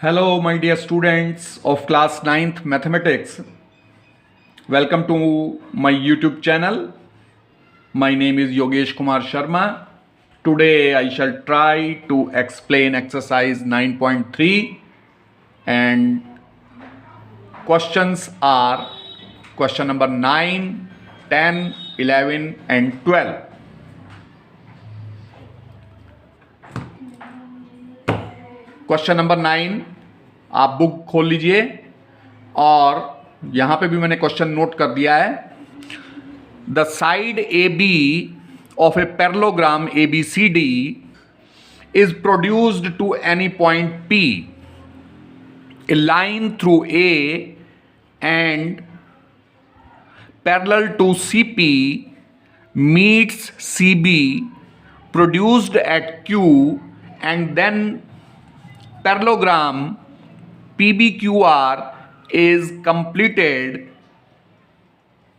Hello, my dear students of class 9th mathematics. Welcome to my YouTube channel. My name is Yogesh Kumar Sharma. Today I shall try to explain exercise 9.3 and questions are question number 9, 10, 11 and 12. Question number 9 आप book खोल लीजिए और यहाँ पे भी मैंने question note कर दिया है. The side A B of a parallelogram A B C D is produced to any point P. A line through A and parallel to C P meets CB produced at Q and then parallelogram PBQR is completed.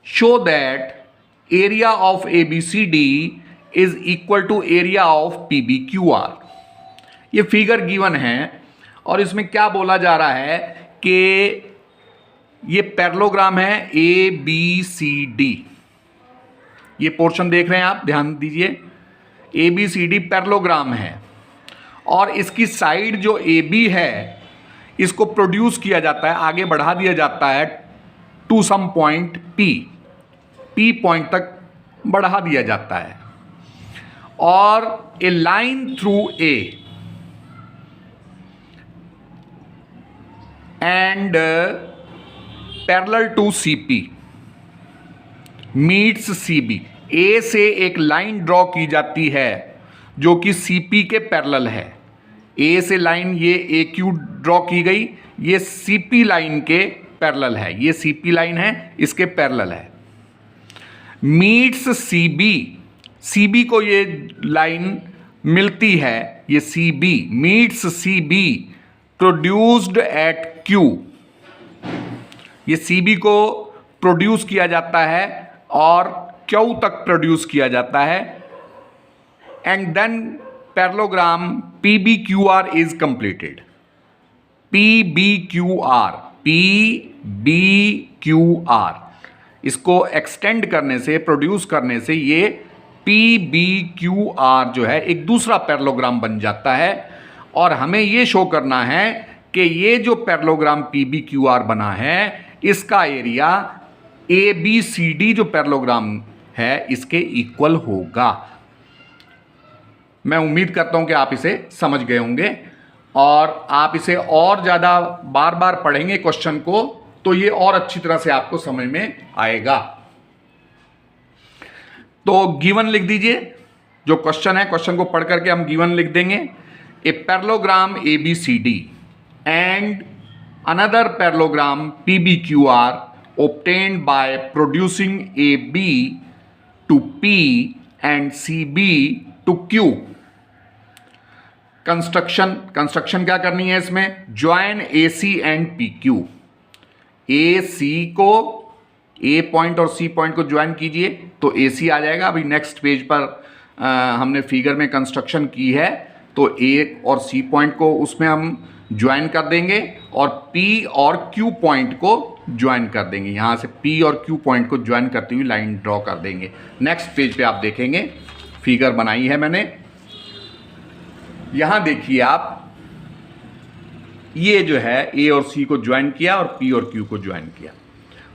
Show that area of ABCD is equal to area of PBQR. ये figure given है और इसमें क्या बोला जा रहा है कि ये पैरेललोग्राम है ABCD. ये पोर्शन देख रहे हैं आप, ध्यान दीजिए. ABCD पैरेललोग्राम है और इसकी साइड जो AB है इसको प्रोड्यूस किया जाता है, आगे बढ़ा दिया जाता है to some point P point तक बढ़ा दिया जाता है. और a line through A and parallel to CP meets CB. A से एक लाइन ड्रॉ की जाती है जो कि CP के पैरेलल है. A से लाइन ये AQ ड्रॉ की गई, ये CP लाइन के पैरेलल है. ये CP लाइन है, इसके पैरेलल है. Meets CB. CB को ये लाइन मिलती है, ये CB meets CB produced at Q. ये CB को प्रोड्यूस किया जाता है और Q तक प्रोड्यूस किया जाता है. And then parallelogram PBQR is completed. PBQR इसको एक्सटेंड करने से, प्रोड्यूस करने से ये PBQR जो है एक दूसरा पैरेललोग्राम बन जाता है. और हमें ये शो करना है कि ये जो पैरेललोग्राम PBQR बना है इसका एरिया ABCD जो पैरेललोग्राम है इसके इक्वल होगा. मैं उम्मीद करता हूं कि आप इसे समझ गए होंगे और आप इसे और ज़्यादा बार बार पढ़ेंगे क्वेश्चन को तो ये और अच्छी तरह से आपको समझ में आएगा. तो गिवन लिख दीजिए. जो क्वेश्चन है, क्वेश्चन को पढ़ करके हम गिवन लिख देंगे. A parallelogram ABCD and another parallelogram PBQR obtained by producing AB to P and CB to Q. Construction क्या करनी है इसमें? Join AC and PQ. AC को A पॉइंट और C पॉइंट को ज्वाइन कीजिए तो AC आ जाएगा. अभी नेक्स्ट पेज पर हमने फिगर में कंस्ट्रक्शन की है तो A और C पॉइंट को उसमें हम ज्वाइन कर देंगे और P और Q पॉइंट को ज्वाइन कर देंगे. यहाँ से P और Q पॉइंट को ज्वाइन करती हुई लाइन ड्रॉ कर देंगे. नेक्स्ट पेज पे आप देखेंगे फिगर बनाई है मैंने. यहाँ देखिए आप, ये जो है A और C को ज्वाइन किया और P और Q को ज्वाइन किया.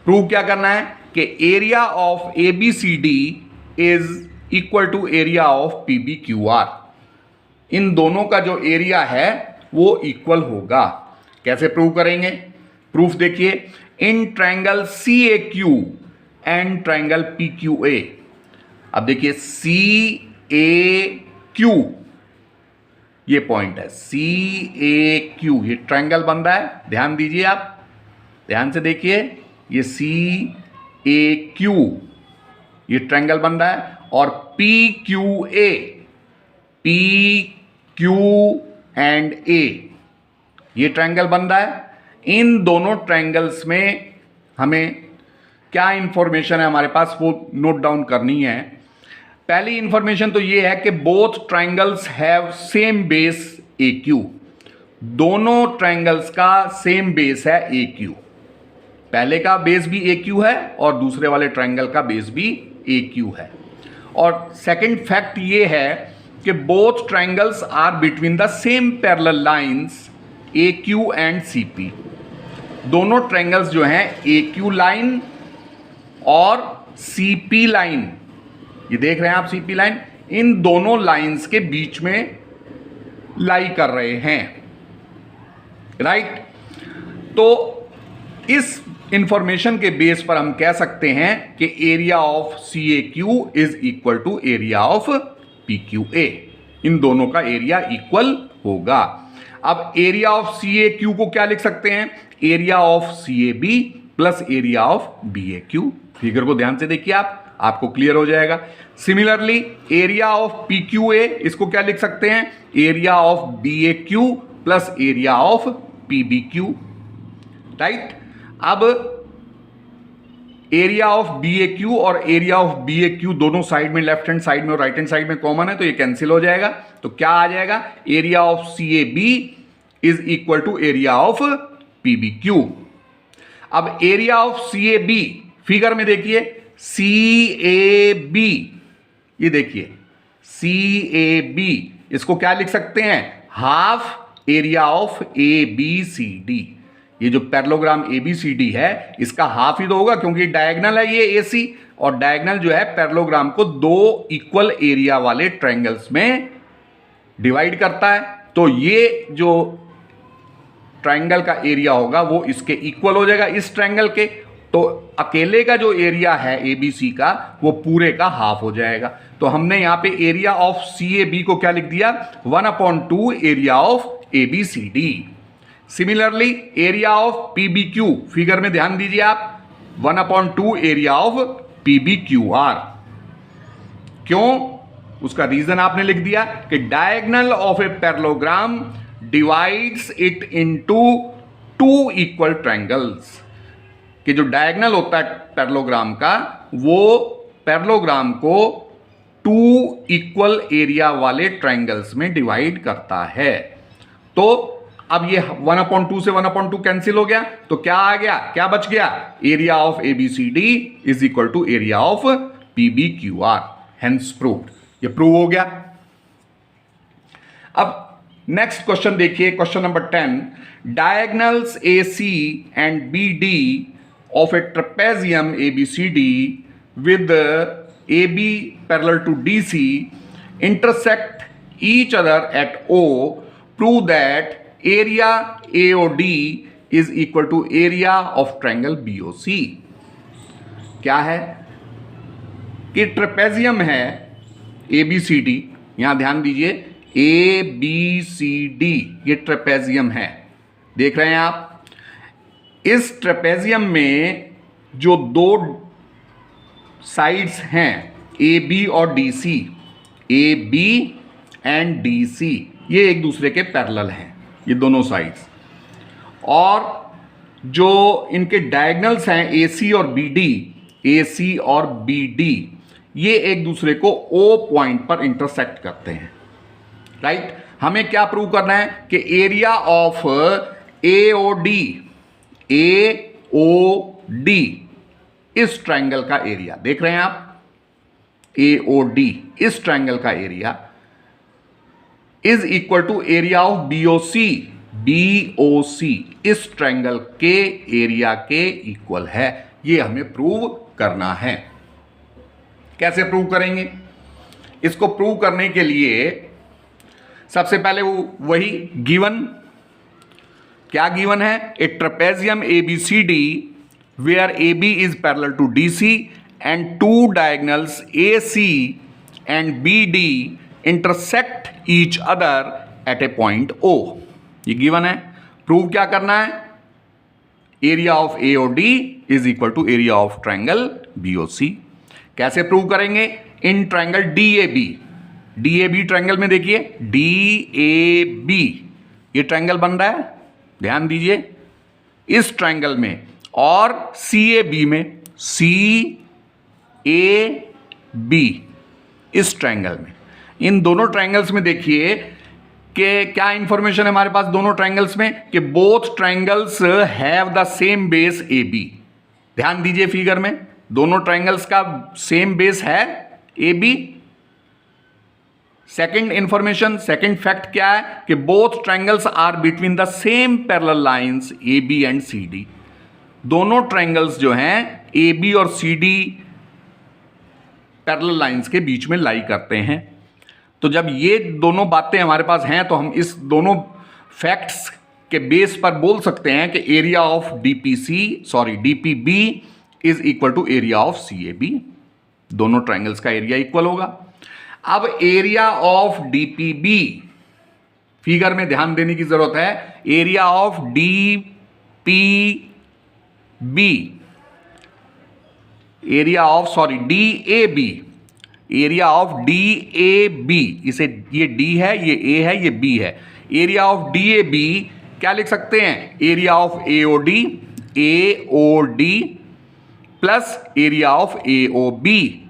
प्रूव क्या करना है कि area of ABCD is equal to area of PBQR. इन दोनों का जो एरिया है वो इक्वल होगा. कैसे प्रूव करेंगे? प्रूफ देखिए. In triangle CAQ and triangle PQA. अब देखिए CAQ ये पॉइंट है, CAQ ये ट्रायंगल बन रहा है. ध्यान दीजिए, आप ध्यान से देखिए. ये CAQ ये ट्रायंगल बन रहा है और PQ एंड A ये ट्रायंगल बन रहा है. इन दोनों ट्रायंगल्स में हमें क्या इंफॉर्मेशन है हमारे पास वो नोट डाउन करनी है. पहली इंफॉर्मेशन तो ये है कि both triangles have same base AQ. दोनों ट्रायंगल्स का सेम बेस है ए क्यू। पहले का बेस भी ए क्यू है और दूसरे वाले ट्रायंगल का बेस भी ए क्यू है। और सेकंड फैक्ट ये है कि both triangles are between the same parallel lines A Q and C P. दोनों ट्रायंगल्स जो हैं ए क्यू लाइन और सी पी लाइन, ये देख रहे हैं आप सी पी लाइन, इन दोनों लाइंस के बीच में लाई कर रहे हैं, राइट। तो इस इंफॉर्मेशन के बेस पर हम कह सकते हैं कि area of C A Q is equal to area of P Q A. इन दोनों का एरिया इक्वल होगा। अब area of C A Q को क्या लिख सकते हैं? Area of C A B plus area of B A Q. Figure को ध्यान से देखिए आपको क्लियर हो जाएगा। Similarly area of P Q A, इसको क्या लिख सकते हैं? Area of B A Q plus area of P B Q, right. अब area of B A Q और area of B A Q दोनों साइड में, लेफ्ट हैंड साइड में और राइट हैंड साइड में कॉमन है, तो ये कैंसिल हो जाएगा। तो क्या आ जाएगा? Area of C A B is equal to area of P B Q. अब area of C A B, figure में देखिए सी ए बी, ये देखिए सी ए बी, इसको क्या लिख सकते हैं? Half area of A B C D. ये जो parallelogram A B C D है इसका हाफ ही तो होगा, क्योंकि डायगोनल है ये ए सी, और डायगोनल जो है पैरेललोग्राम को दो इक्वल एरिया वाले ट्रायंगल्स में डिवाइड करता है। तो ये जो ट्रायंगल का एरिया होगा वो इसके इक्वल हो जाएगा, इस ट्रायंगल के। तो अकेले का जो एरिया है ए बी सी का वो पूरे का हाफ हो जाएगा। तो हमने यहां पे area of C A B को क्या लिख दिया? 1/2 area of A B C D. Similarly area of P B Q, figure में ध्यान दीजिए आप, 1/2 area of P B Q R. क्यों? उसका रीजन आपने लिख दिया कि diagonal of a parallelogram divides it into 2 equal triangles. कि जो डायगोनल होता है पैरेललोग्राम का, वो पैरेललोग्राम को 2 इक्वल एरिया वाले ट्रायंगल्स में डिवाइड करता है। तो अब ये 1/2 से 1/2 कैंसिल हो गया, तो क्या आ गया? क्या बच गया? Area of A B C D is equal to area of P B Q R. Hence proved, ये प्रूव हो गया। अब नेक्स्ट क्वेश्चन देखिए, question number 10। Diagonals A C and B D of a trapezium A B C D with A B parallel to D C intersect each other at O, prove that area AOD is equal to area of triangle BOC। क्या है कि trapezium है ABCD, यहां ध्यान दीजिए ABCD, ये trapezium है, देख रहे हैं आप। इस ट्रेपेजियम में जो दो साइड्स हैं AB और DC, AB एंड DC, ये एक दूसरे के पैरेलल हैं, ये दोनों साइड्स। और जो इनके डायगोनल्स हैं AC और BD, AC और BD, ये एक दूसरे को O पॉइंट पर इंटरसेक्ट करते हैं, राइट। हमें क्या प्रूव करना है कि एरिया ऑफ AOD, AOD इस ट्रायंगल का एरिया, देख रहे हैं आप, AOD इस ट्रायंगल का area is equal to area of BOC, BOC इस ट्रायंगल के एरिया के इक्वल है। ये हमें प्रूव करना है। कैसे प्रूव करेंगे? इसको प्रूव करने के लिए सबसे पहले वही गिवन, क्या गिवन है? A trapezium ABCD where AB is parallel to DC and two diagonals AC and BD intersect each other at a point O। ये गिवन है। प्रूव क्या करना है? Area of AOD is equal to area of triangle BOC। कैसे prove करेंगे? In triangle DAB, DAB triangle में देखिए DAB ये ट्रायंगल बन रहा है, ध्यान दीजिए इस ट्रायंगल में, और CAB में CAB इस ट्रायंगल में। इन दोनों ट्रायंगल्स में देखिए कि क्या इंफॉर्मेशन है हमारे पास दोनों ट्रायंगल्स में कि both triangles have the same base A B. ध्यान दीजिए फिगर में दोनों ट्रायंगल्स का सेम बेस है A B. Second information, second fact क्या है कि both triangles are between the same parallel lines A B and C D. दोनों ट्रायंगल्स जो हैं ए बी और सी डी पैरेलल लाइंस के बीच में लाई करते हैं। तो जब ये दोनों बातें हमारे पास हैं तो हम इस दोनों फैक्ट्स के बेस पर बोल सकते हैं कि area of DPB is equal to area of CAB. दोनों ट्रायंगल्स का एरिया इक्वल होगा। अब एरिया ऑफ डीपीबी, फिगर में ध्यान देने की जरूरत है। Area of DAB, area of DAB, इसे ये डी है, ये ए है, ये बी है। एरिया ऑफ डीएबी क्या लिख सकते हैं? Area of AOD plus area of AOB.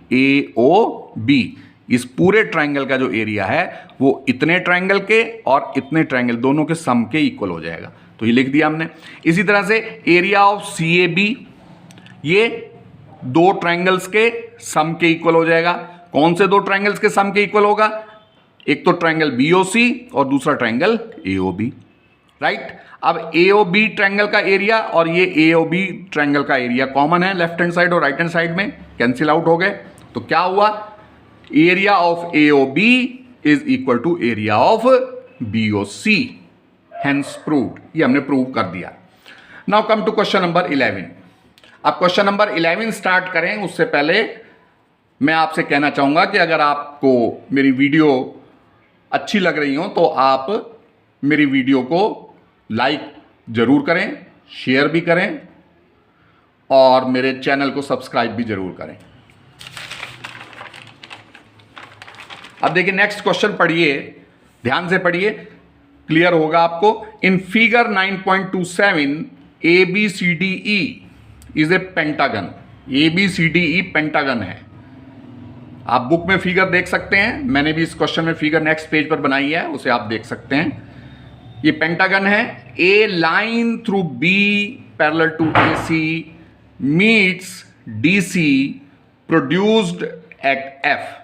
इस पूरे ट्रायंगल का जो एरिया है वो इतने ट्रायंगल के और इतने ट्रायंगल दोनों के सम के इक्वल हो जाएगा। तो ये लिख दिया हमने। इसी तरह से एरिया ऑफ सीएबी, ये दो ट्रायंगल्स के सम के इक्वल हो जाएगा। कौन से दो ट्रायंगल्स के सम के इक्वल होगा? एक तो ट्रायंगल बीओसी और दूसरा ट्रायंगल एओबी, राइट। अब एओबी ट्रायंगल का एरिया और ये एओबी ट्रायंगल का एरिया कॉमन है, लेफ्ट हैंड साइड और राइट हैंड साइड में कैंसिल आउट हो गए। तो क्या हुआ? Area of AOB is equal to area of BOC, hence proved. ये हमने प्रूव कर दिया। Now come to question number 11। अब क्वेश्चन नंबर 11 स्टार्ट करें उससे पहले मैं आपसे कहना चाहूंगा कि अगर आपको मेरी वीडियो अच्छी लग रही हो तो आप मेरी वीडियो को लाइक जरूर करें, शेयर भी करें और मेरे चैनल को सब्सक्राइब भी जरूर करें। अब देखिए नेक्स्ट क्वेश्चन पढ़िए, ध्यान से पढ़िए, क्लियर होगा आपको। In figure 9.27 ABCDE is a pentagon. ABCDE pentagon है। आप बुक में फिगर देख सकते हैं, मैंने भी इस क्वेश्चन में फिगर नेक्स्ट पेज पर बनाई है, उसे आप देख सकते हैं। ये पेंटागन है। A line through B parallel to AC meets DC produced at F।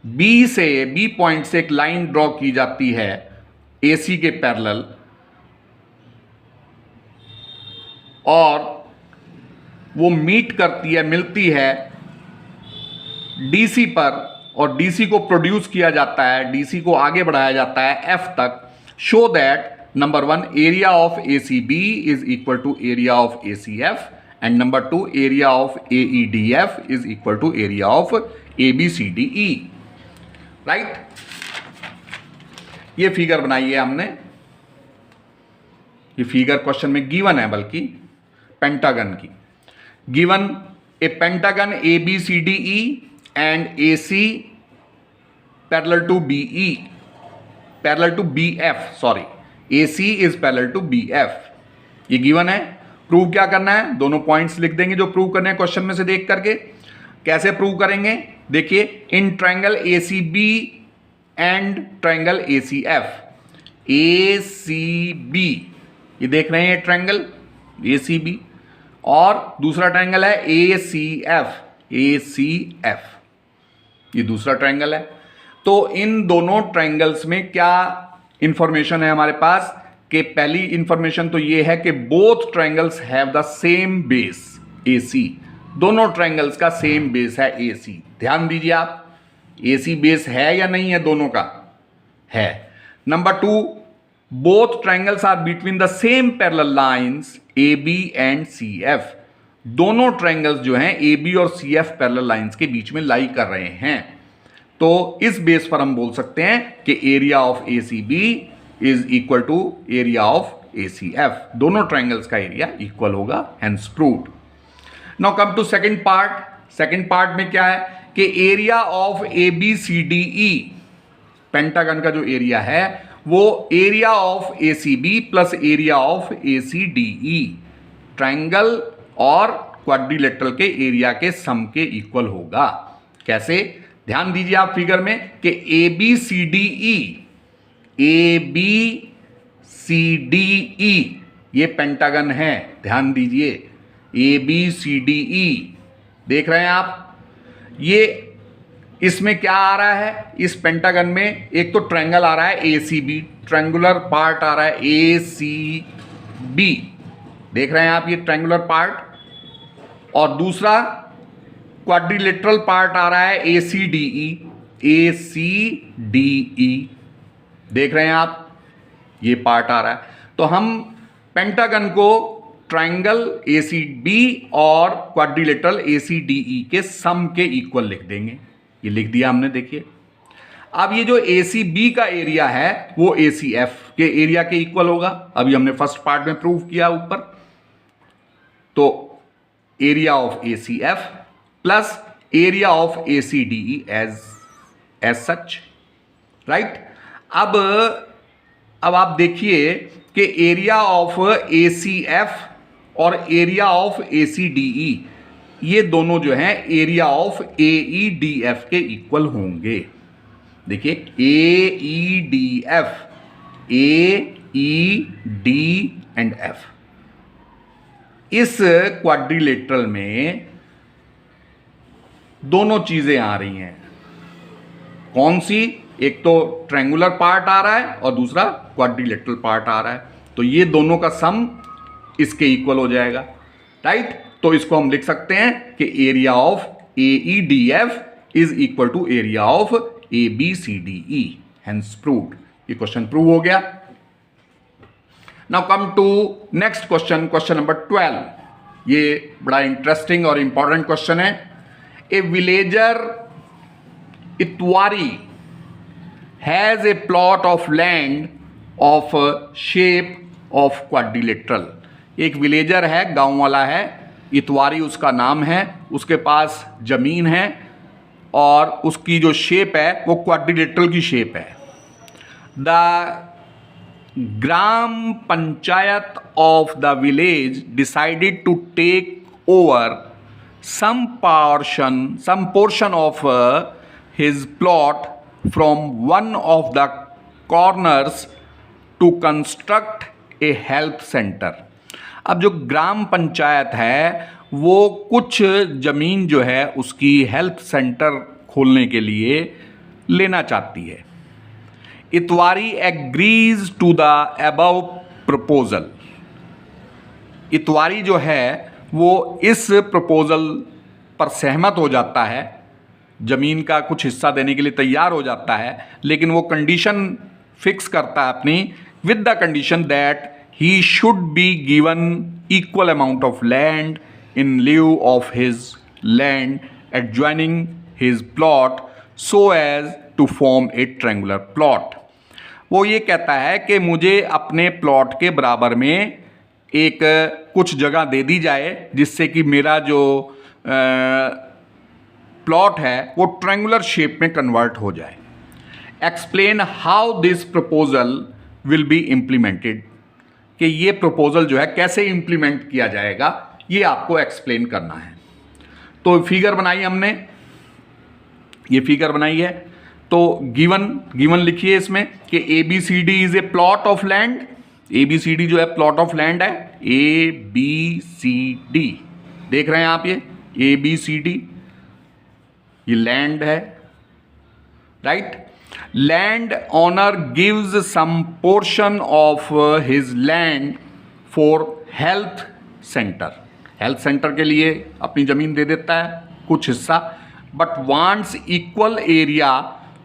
B point से एक लाइन ड्रॉ की जाती है AC के पैरेलल और वो मीट करती है, मिलती है DC पर और DC को प्रोड्यूस किया जाता है, DC को आगे बढ़ाया जाता है F तक। Show that number 1 area of ACB is equal to area of ACF and number 2 area of AEDF is equal to area of ABCDE, right. ये फिगर बनाई है हमने। ये फिगर क्वेश्चन में गिवन है, बल्कि पेंटागन की। Given A pentagon ABCDE and AC parallel to BE, parallel to BF, sorry, AC is parallel to BF। ये गिवन है। प्रूव क्या करना है? दोनों पॉइंट्स लिख देंगे जो प्रूव करने हैं क्वेश्चन में से देख करके। कैसे प्रूव करेंगे? देखिए, in triangle ACB and triangle ACF, ACB, ये देख रहे हैं ट्रायंगल ACB, और दूसरा ट्रायंगल है ACF, ये दूसरा ट्रायंगल है। तो इन दोनों ट्रायंगल्स में क्या इंफॉर्मेशन है हमारे पास? कि पहली इंफॉर्मेशन तो ये है कि both triangles have the same base AC। दोनों ट्रायंगल्स का सेम बेस है AC। ध्यान दीजिए आप, AC बेस है या नहीं है? दोनों का है। Number 2, both triangles are between the same parallel lines AB and CF। दोनों ट्रायंगल्स जो हैं AB और CF पैरेलल लाइंस के बीच में लाई कर रहे हैं। तो इस बेस पर हम बोल सकते हैं कि area of ACB is equal to area of ACF। दोनों ट्रायंगल्स का एरिया इक्वल होगा, hence proved. Now come to second part. Second part में क्या है कि एरिया ऑफ ABCDE पेंटागन का जो एरिया है वो area of ACB plus area of ACDE triangle और क्वाड्रिलेटरल के एरिया के सम के इक्वल होगा। कैसे? ध्यान दीजिए आप फिगर में कि A B C D E ये पेंटागन है, ध्यान दीजिए ए बी सी डी ई, देख रहे हैं आप। ये इसमें क्या आ रहा है, इस पेंटागन में एक तो ट्रायंगल आ रहा है ए सी बी, ट्रायंगुलर पार्ट आ रहा है ए सी बी, देख रहे हैं आप ये ट्रायंगुलर पार्ट, और दूसरा क्वाड्रिलेटरल पार्ट आ रहा है ए सी डी ई, देख रहे हैं आप ये पार्ट आ रहा है। तो हम पेंटागन को ट्रायंगल ए सी बी और quadrilateral A C D E के सम के इक्वल लिख देंगे, ये लिख दिया हमने, देखिए। अब ये जो ए सी बी का एरिया है वो ए सी एफ के एरिया के इक्वल होगा, अभी हमने फर्स्ट पार्ट में प्रूव किया ऊपर। तो area of A C F plus area of A C D E as such, right. अब आप देखिए कि area of A C F और area of A C D E ये दोनों जो हैं area of A E D F के इक्वल होंगे। देखिए A E D F, A E D and F, इस क्वाड्रिलेटरल में दोनों चीजें आ रही हैं। कौन सी? एक तो ट्रायंगुलर पार्ट आ रहा है और दूसरा क्वाड्रिलेटरल पार्ट आ रहा है, तो ये दोनों का सम इसके इक्वल हो जाएगा, राइट। तो इसको हम लिख सकते हैं कि area of A E D F is equal to area of A B C D E, hence proved. ये क्वेश्चन प्रूव हो गया। Now come to next question, question number 12। ये बड़ा इंटरेस्टिंग और इंपॉर्टेंट क्वेश्चन है। A villager Itwari has a plot of land of shape of quadrilateral। एक villager है, गांव वाला है, इतवारी उसका नाम है, उसके पास जमीन है और उसकी जो शेप है वो क्वाड्रिलेटरल की शेप है। The gram panchayat of the village decided to take over some portion of his plot from one of the corners to construct a health center। अब जो ग्राम पंचायत है वो कुछ ज़मीन जो है उसकी हेल्थ सेंटर खोलने के लिए लेना चाहती है। Itwari agrees to the above proposal. Itwari जो है वो इस प्रपोजल पर सहमत हो जाता है, ज़मीन का कुछ हिस्सा देने के लिए तैयार हो जाता है, लेकिन वो कंडीशन फिक्स करता है अपनी, with the condition that he should be given equal amount of land in lieu of his land adjoining his plot so as to form a triangular plot. वो ये कहता है कि मुझे अपने प्लॉट के बराबर में एक कुछ जगह दे दी जाए जिससे कि मेरा जो प्लॉट है वो ट्रायंगुलर शेप में कन्वर्ट हो जाए। Explain how this proposal will be implemented, कि ये प्रपोजल जो है कैसे इम्प्लीमेंट किया जाएगा ये आपको एक्सप्लेन करना है। तो फिगर बनाई हमने, ये फिगर बनाई है, तो गिवन लिखिए इसमें कि A B C D is a plot of land. A B C D जो है प्लॉट ऑफ लैंड है, ए बी सी डी, देख रहे हैं आप ये ए बी सी डी, ये लैंड है, right. Land owner gives some portion of his land for health centre. Health centre के लिए अपनी जमीन दे देता है कुछ हिस्सा, but wants equal area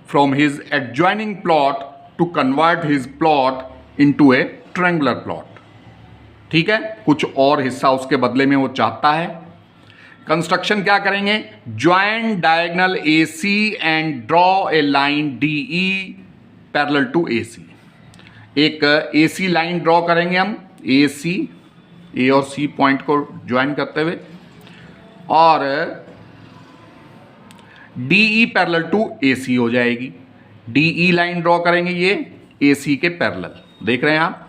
from his adjoining plot to convert his plot into a triangular plot. ठीक है, कुछ और हिस्सा उसके बदले में वो चाहता है। कंस्ट्रक्शन क्या करेंगे? Join diagonal A C and draw a line D E parallel to A C. एक ए सी लाइन ड्रॉ करेंगे हम, ए सी, ए और सी पॉइंट को ज्वाइन करते हुए, और D E parallel to A सी हो जाएगी। डी ई लाइन ड्रॉ करेंगे ये ए सी के पैरेलल, देख रहे हैं आप,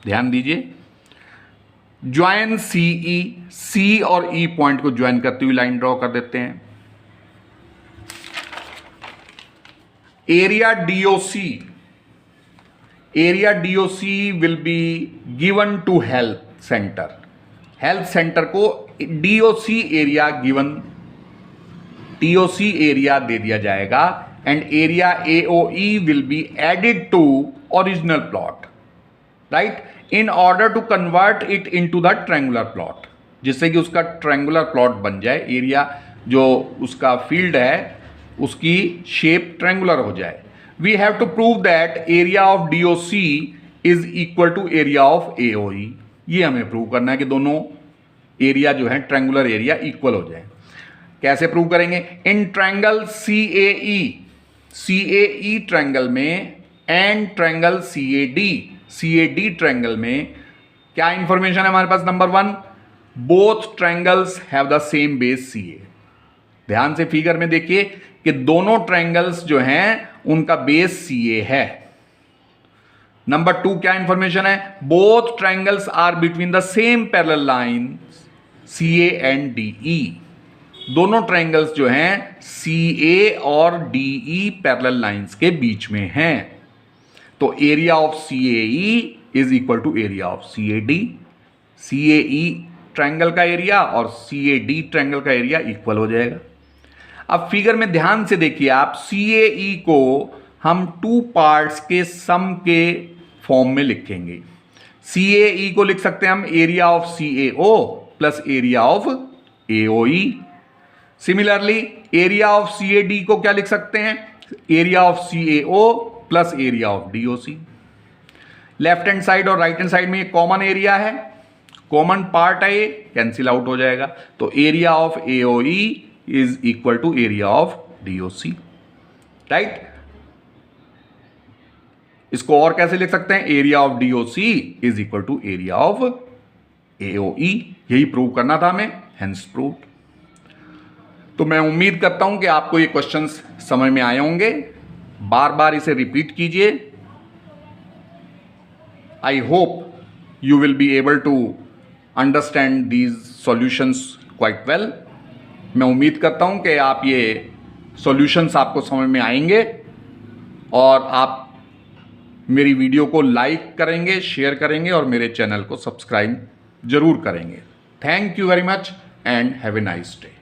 ध्यान दीजिए। ज्वाइन सी ई, सी और ई पॉइंट को ज्वाइन करते हुए लाइन ड्रॉ कर देते हैं। area DOC will be given to health center को DOC area दे दिया जाएगा and area AOE will be added to original plot, right, in order to convert it into the triangular plot, जिससे कि उसका triangular plot बन जाए, area जो उसका फील्ड है उसकी शेप ट्रायंगुलर हो जाए. We have to prove that area of DOC is equal to area of AOE. ये हमें प्रूव करना है कि दोनों एरिया जो है ट्रायंगुलर एरिया इक्वल हो जाए. कैसे प्रूव करेंगे? इन ट्रायंगल CAE ट्रायंगल में एंड ट्रायंगल CAD ट्रायंगल में क्या इंफॉर्मेशन है हमारे पास? Number 1, both triangles have the same base CA. ध्यान से फिगर में देखिए कि दोनों ट्रायंगल्स जो हैं उनका बेस CA है. नंबर 2 क्या इंफॉर्मेशन है? Both triangles are between the same parallel lines CA and DE. दोनों ट्रायंगल्स जो हैं CA और DE पैरेलल लाइंस के बीच में हैं. तो area of CAE is equal to area of CAD. CAE triangle का एरिया और CAD ट्रायंगल का एरिया इक्वल हो जाएगा. अब फिगर में ध्यान से देखिए आप, CAE को हम 2 पार्ट्स के सम के फॉर्म में लिखेंगे. CAE को लिख सकते हैं हम area of CAO plus area of AOE. Similarly area of CAD को क्या लिख सकते हैं? Area of CAO plus area of DOC. Left hand side और राइट हैंड साइड में ये कॉमन एरिया है, कॉमन पार्ट है, ये कैंसिल आउट हो जाएगा. तो area of AOE is equal to area of DOC, right. इसको और कैसे लिख सकते हैं? Area of DOC is equal to area of AOE. यही प्रूव करना था हमें, हेंस प्रूव्ड. तो मैं उम्मीद करता हूं कि आपको ये क्वेश्चंस समझ में आए होंगे. बार बार इसे रिपीट कीजिए. I hope you will be able to understand these solutions quite well. मैं उम्मीद करता हूं कि आप ये सॉल्यूशंस आपको समझ में आएंगे और आप मेरी वीडियो को लाइक करेंगे, शेयर करेंगे और मेरे चैनल को सब्सक्राइब जरूर करेंगे. Thank you very much and have a nice day.